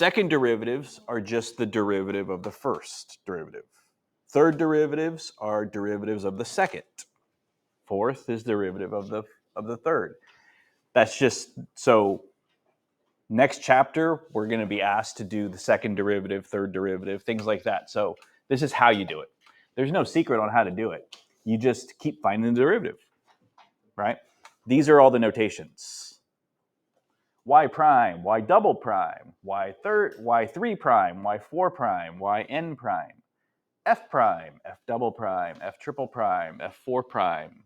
Second derivatives are just the derivative of the first derivative. Third derivatives are derivatives of the second. Fourth is derivative of the third. That's just so. Next chapter, we're going to be asked to do the second derivative, third derivative, things like that. So this is how you do it. There's no secret on how to do it. You just keep finding the derivative, right? These are all the notations. Y prime, Y double prime, Y3 prime, Y4 prime, Yn prime, F prime, F double prime, F triple prime, F4 prime,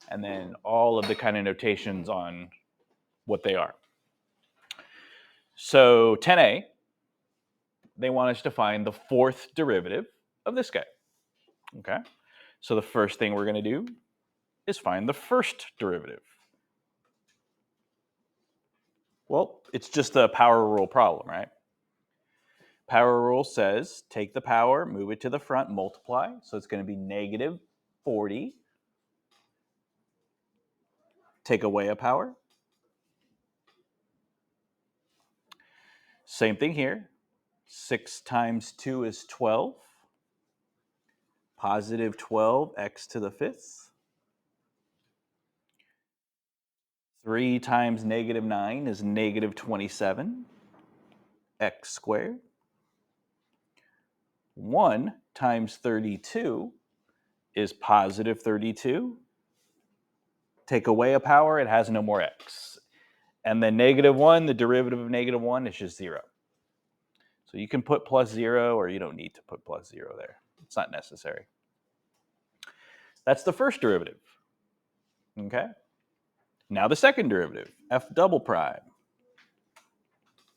and then all of the kind of notations on what they are. So 10a, they want us to find the fourth derivative of this guy. Okay, so the first thing we're going to do is find the first derivative. Well, it's just a power rule problem, right? Power rule says take the power, move it to the front, multiply. So it's going to be negative 40. Take away a power. Same thing here. 6 times 2 is 12. Positive 12, x to the fifth. 3 times negative 9 is negative 27, x squared. 1 times 32 is positive 32. Take away a power, it has no more x. And then negative 1, the derivative of negative 1 is just 0. So you can put plus 0, or you don't need to put plus 0 there. It's not necessary. That's the first derivative. Okay? Now the second derivative, f double prime.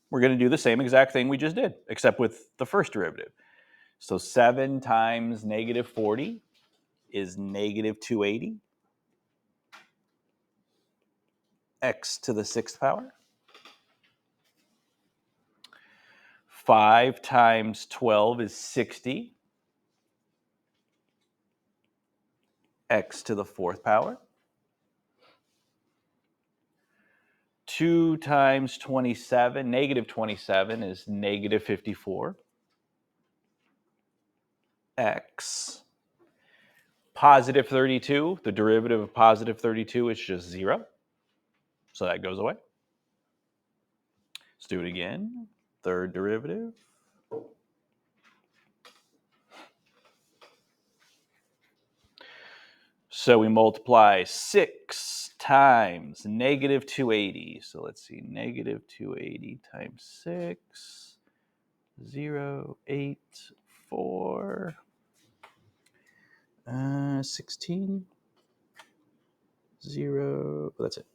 We're going to do the same exact thing we just did, except with the first derivative. So 7 times negative 40 is negative 280. X to the sixth power. 5 times 12 is 60. X to the fourth power. 2 times 27, negative 27 is negative 54. X. Positive 32, the derivative of positive 32 is just 0. So that goes away. Let's do it again. Third derivative. So we multiply 6 times negative 280. So let's see, negative 280 times 6, 0, 8, 4, 16, 0, that's it.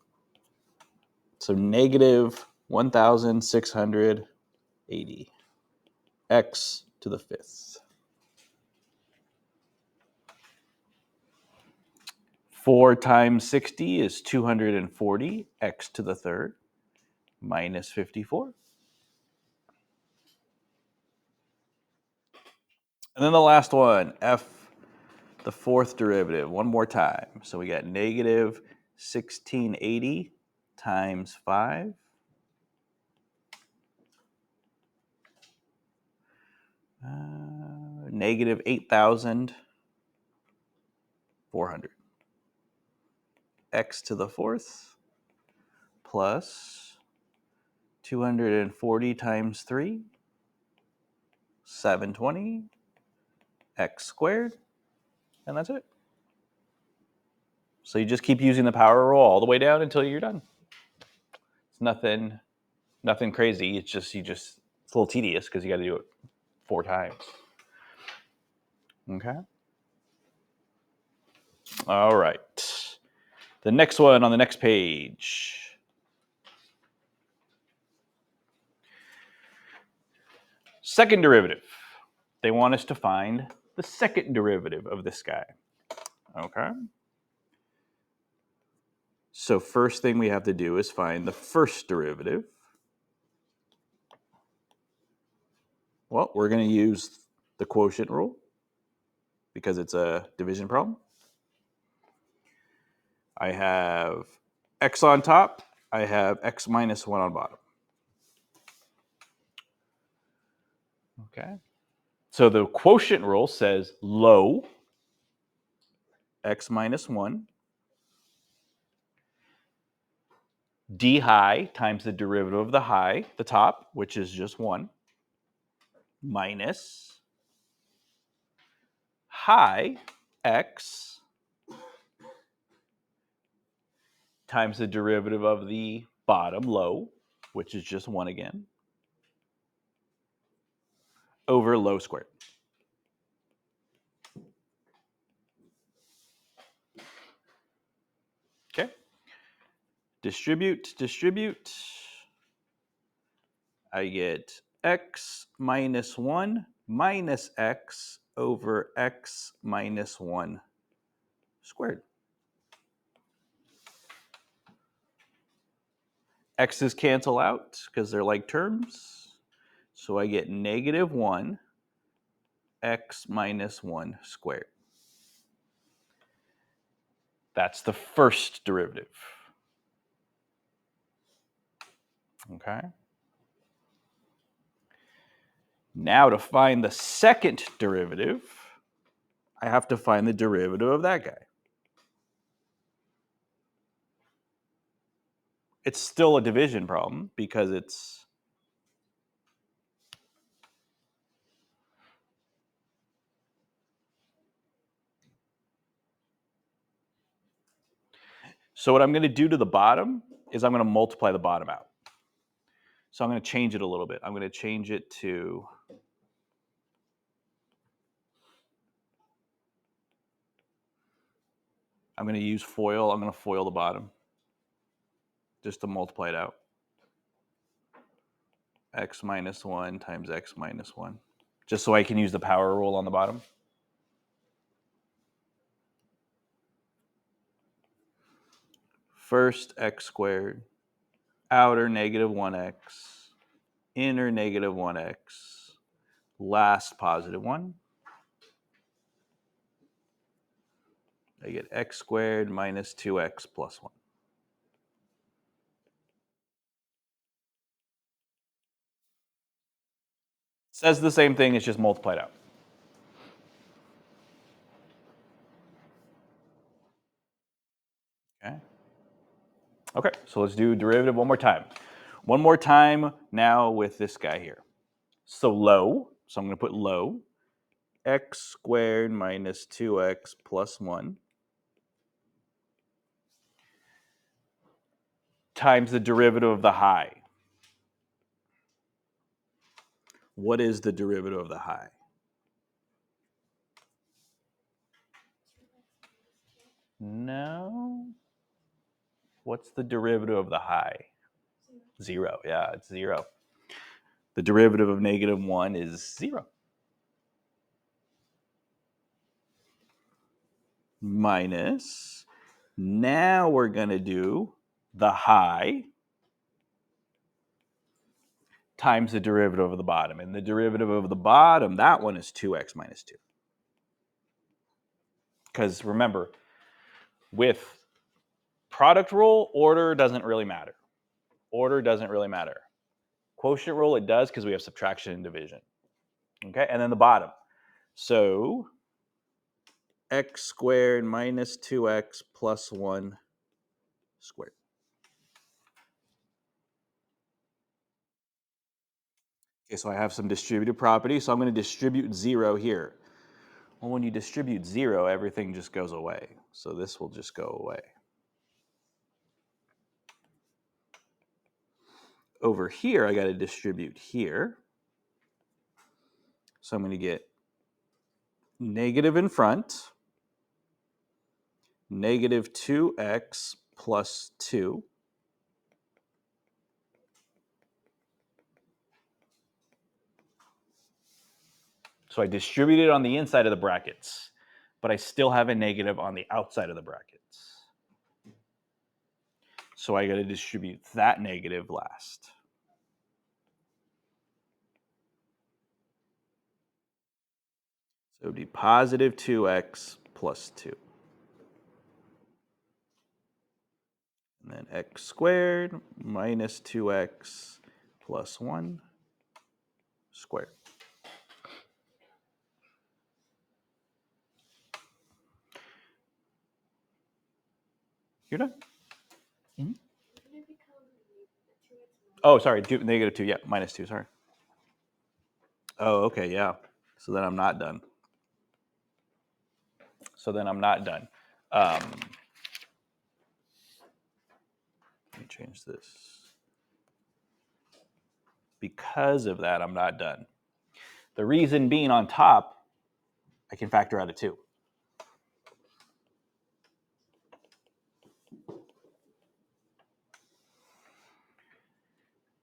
So negative 1,680, x to the fifth. 4 times 60 is 240, x to the third, minus 54. And then the last one, f, the fourth derivative, one more time. So we got negative 1680 times 5. Negative 8,400. X to the fourth plus 240 times 3, 720, x squared, and that's it. So you just keep using the power rule all the way down until you're done. It's nothing crazy. It's just it's a little tedious because you got to do it 4 times. Okay. All right. The next one on the next page. Second derivative. They want us to find the second derivative of this guy. Okay. So first thing we have to do is find the first derivative. Well, we're going to use the quotient rule because it's a division problem. I have x on top. I have x minus 1 on bottom. Okay. So the quotient rule says low, x minus 1, d high times the derivative of the high, the top, which is just 1, minus high x times the derivative of the bottom, low, which is just 1 again, over low squared. Okay. Distribute. I get x minus 1 minus x over x minus 1 squared. X's cancel out because they're like terms. So I get negative 1 x minus 1 squared. That's the first derivative. Okay. Now to find the second derivative, I have to find the derivative of that guy. It's still a division problem because it's so what I'm going to do to the bottom is I'm going to multiply the bottom out. So I'm going to change it a little bit. I'm going to change it to I'm going to use FOIL. I'm going to FOIL the bottom just to multiply it out. X minus 1 times x minus 1. Just so I can use the power rule on the bottom. First x squared, outer negative 1x, inner negative 1x, last positive 1. I get x squared minus 2x plus 1. Says the same thing, it's just multiplied out. Okay. Okay, so let's do derivative one more time. One more time now with this guy here. So low, so I'm going to put low, x squared minus 2x plus 1 times the derivative of the high. What is the derivative of the high? No. What's the derivative of the high? 0. Yeah, it's 0. The derivative of negative 1 is 0. Minus, now we're going to do the high times the derivative of the bottom. And the derivative of the bottom, that one is 2x minus 2. Because remember, with product rule, order doesn't really matter. Order doesn't really matter. Quotient rule, it does because we have subtraction and division. Okay, and then the bottom. So x squared minus 2x plus 1 squared. Okay, so I have some distributive properties, so I'm going to distribute 0 here. Well, when you distribute 0, everything just goes away. So this will just go away. Over here, I got to distribute here. So I'm going to get negative in front, negative 2x plus 2. So I distributed on the inside of the brackets, but I still have a negative on the outside of the brackets. So I got to distribute that negative last. So it would be positive 2x plus 2. And then x squared minus 2x plus 1 squared. You're done. Mm-hmm. Oh, sorry, negative 2. Yeah, minus 2, sorry. Oh, okay, yeah. So then I'm not done. Let me change this. Because of that, I'm not done. The reason being on top, I can factor out a 2.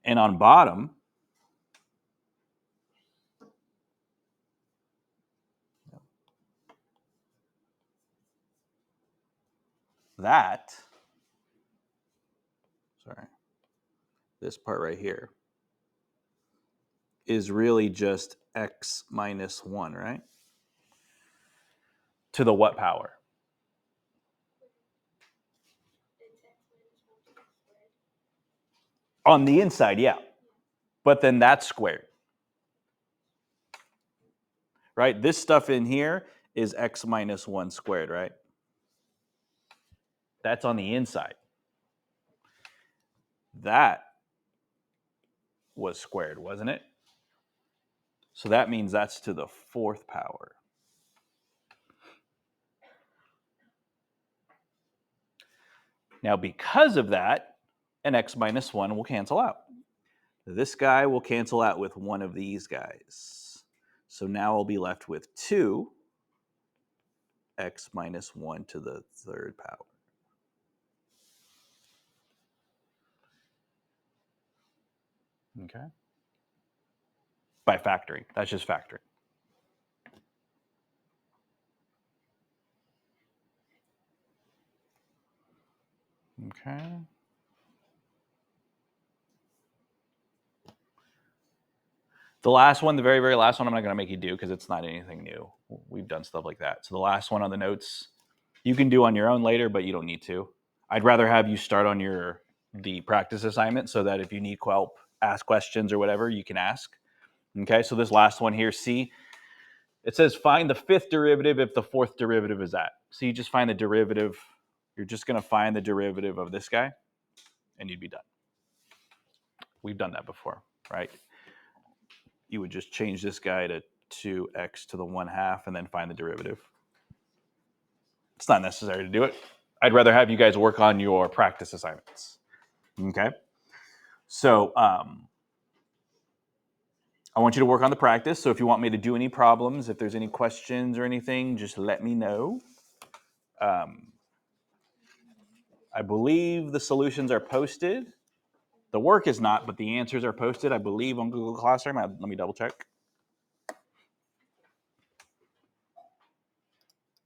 And on bottom, that, sorry, this part right here is really just x minus 1, right? To the what power? On the inside, yeah. But then that's squared. Right? This stuff in here is x minus 1 squared, right? That's on the inside. That was squared, wasn't it? So that means that's to the 4th power. Now, because of that, an x minus 1 will cancel out. This guy will cancel out with one of these guys. So now I'll be left with 2 x minus 1 to the 3rd power. Okay. By factoring. That's just factoring. Okay. The last one, the very, very last one, I'm not going to make you do because it's not anything new. We've done stuff like that. So the last one on the notes, you can do on your own later, but you don't need to. I'd rather have you start on the practice assignment so that if you need help, ask questions or whatever, you can ask. Okay, so this last one here, C, it says find the 5th derivative if the 4th derivative is that. So you just find the derivative. You're just going to find the derivative of this guy, and you'd be done. We've done that before, right? You would just change this guy to 2x to the 1/2 and then find the derivative. It's not necessary to do it. I'd rather have you guys work on your practice assignments. Okay? So I want you to work on the practice. So if you want me to do any problems, if there's any questions or anything, just let me know. I believe the solutions are posted. The work is not, but the answers are posted, I believe, on Google Classroom. Let me double check.